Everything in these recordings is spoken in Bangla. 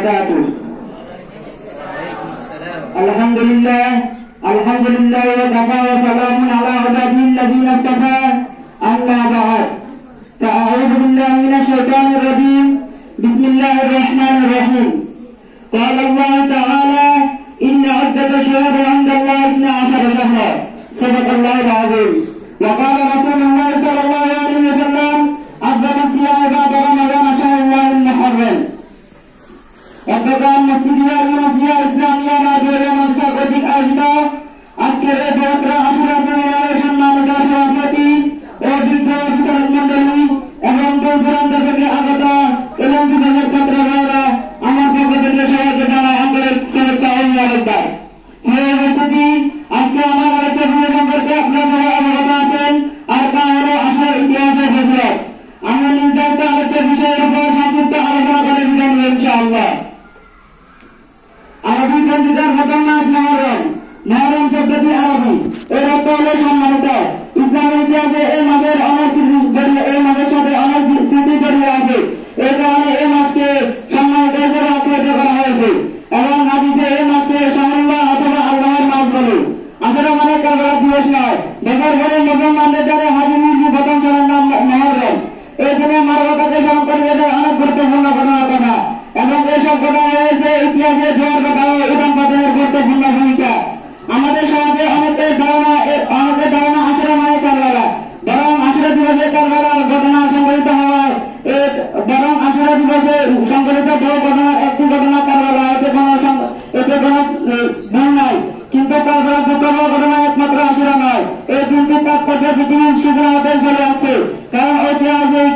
وبركاته. الحمد لله وكفى وسلام على عباده الذين اصطفى. أما بعد، فأعوذ بالله من الشيطان الرجيم. بسم الله الرحمن الرحيم. قال الله تعالى: إن عدة الشهور عند الله 12 شهرا. صدق الله العظيم. وقال رسول الله صلى الله عليه وسلم: أفضل الصيام بعد رمضان شهر الله المحرم. অধ্যকার মসজিদিয়া ইউনিভার্সিটি ইসলামিয়া নাজিরা মঞ্চ কর্তৃক আয়োজিত আজকের এই পবিত্র আশুরা সেমিনারের সম্মানিত সভাপতি ও বিজ্ঞ অফিসার মন্ডলী এবং দূর দূরান্ত থেকে আগত এলএম বিভাগের ছাত্র ভাইরা, আমার পক্ষ থেকে সবাইকে জানাই আন্তরিক শুভেচ্ছা ও মোবারকবাদ। প্রিয় উপস্থিতি, আজকে আমার আলোচ্য বিষয় সম্পর্কে আপনারা সবাই অবগত আছেন, আর তা হলো আশুরার ইতিহাসের ফজিলত। আমরা নির্ধারিত আলোচ্য বিষয়ের উপর সংক্ষিপ্ত আলোচনা করে জানবো ইনশাআল্লাহ। আরবি পঞ্জিকার প্রথম মাস মুহররম। মুহররম শব্দটি আরবি, এর অর্থ হলো সম্মানিত। ইসলামের ইতিহাসে এই মাসের অনেক এই মাসের সাথে অনেক স্মৃতি জড়িয়ে আছে। এই কারণে এই মাসকে সম্মানিত হিসেবে আখ্যায়িত করা হয়েছে এবং হাদিসে এই মাসকে শাহরুল্লাহ অথবা আল্লাহর মাস বলে। আসলে মানে কারবালার দিবস নয়। দেশের ঘরে মুসলমানদের দ্বারা হাজি মুরগি প্রথম সালের নাম মুহররম। এই দিনে মানবতাকে স্মরণ করিয়ে দেয় অনেক গুরুত্বপূর্ণ ঘটনার কথা এবং এসব ঘটনা হয়েছে ইতিহাসে জোয়ার কথা ও উদান পতনের গুরুত্বপূর্ণ ভূমিকা। আমাদের সমাজে অনেকের ধারণা আশুরা মানে কারবালা, বরং আশুরা দিবসে কারবালার ঘটনা সংঘটিত হওয়ায় বরং আশুরা দিবসে সংঘটিত বহু ঘটনার একটি ঘটনা কারবালা, এতে কোনো ভুল নাই। কিন্তু কারবালার দুটো ঘটনা একমাত্র আশুরা নয়। এই দিনটির তাৎপর্য পৃথিবীর সূচনা হতে চলে আসছে, কারণ ঐতিহাসিক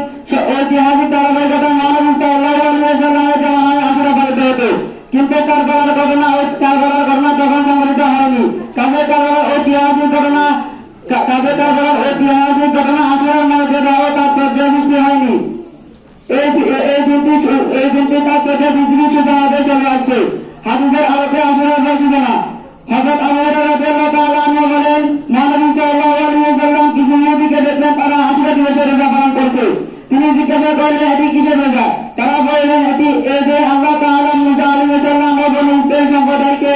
ধারাবাহিকতা নবী সাল্লাল্লাহু আলাইহি ওয়াসাল্লামের জামানায় আশুরা পালিত হতো। কিন্তু কারবালার ঘটনা তখন সংঘটিত হয়নি। কাজে কারবালার ঐতিহাসিক ঘটনা আশুরার মর্যাদা ও তাৎপর্য সৃষ্টি হয়নি। এই দিনটি তাৎপর্য পৃথিবীর সূচনা হতে চলে আসছে। হাদিসের আলোকে আশুরার সূচনা। হযরত আবু হুরায়রা রাদিয়াল্লাহু তাআলা আনহু বলেন, নবী সাল্লাল্লাহু আলাইহি ওয়াসাল্লাম কিছু ইহুদিকে দেখলেন তারা আশুরা দিবসে রোজা পালন করছে। তিনি জিজ্ঞাসা করলেন, এটি কিসের রোজা? তারা বললেন, এটি এই যে আল্লাহ তাআলা মুসা আলাইহিস সালাম ও বনী ইসরাঈল সম্প্রদায়কে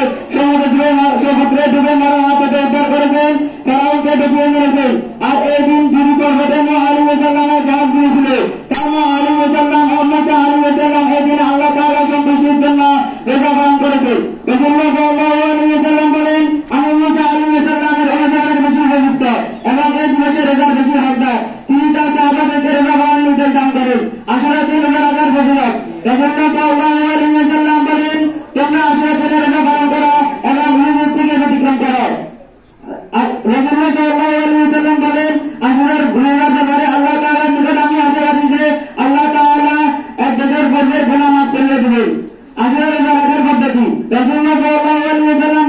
সমুদ্রে ডুবে মারা হাতে উদ্ধার করেছেন, ফেরাউনকে ডুবিয়ে মেরেছেন। আর এই দিন দুই পর্বতে নূহ আলাইহিস সালামের জাহাজ গিয়েছিল। তার নূহ আলাইহিস সালাম ও মুসা আলাইহিস সালাম এই দিন আল্লাহ তাআলা সন্তুষ্টির জন্য রোজা পালন করেছে। রাসূলুল্লাহ সাল্লাল্লাহু আলাইহি ওয়াসাল্লাম বলেন, আমি মুসা আলাইহিস সালামের অনুসরণের বেশি উপযুক্ত এবং এই দিবসে রোজার বেশি হকদার। তিনি তার সাহাবাদেরকে রোজা পালন নির্দেশ দান করেন। আশুরা দিন রোজার ফজিলত। রাসূলুল্লাহ সাল্লাল্লাহু আলাইহি ওয়াসাল্লাম বলেন, তোমরা আশুরা দিনে রোজা পালন করো এবং নিজের থেকে ব্যতিক্রম করো। রাসূলুল্লাহ সাল্লাল্লাহু আলাইহি ওয়াসাল্লাম বলেন, আশুরার রোজার ব্যাপারে আল্লাহ তাআলার নিকট আমি আশাবাদী যে আল্লাহ তাআলা এক দেশের পূর্বের গুনাহ মাফ করে দিবেন। আশুরা রোজা রাখার পদ্ধতি। রাসূলুল্লাহ সাল্লাল্লাহু আলাইহি ওয়াসাল্লাম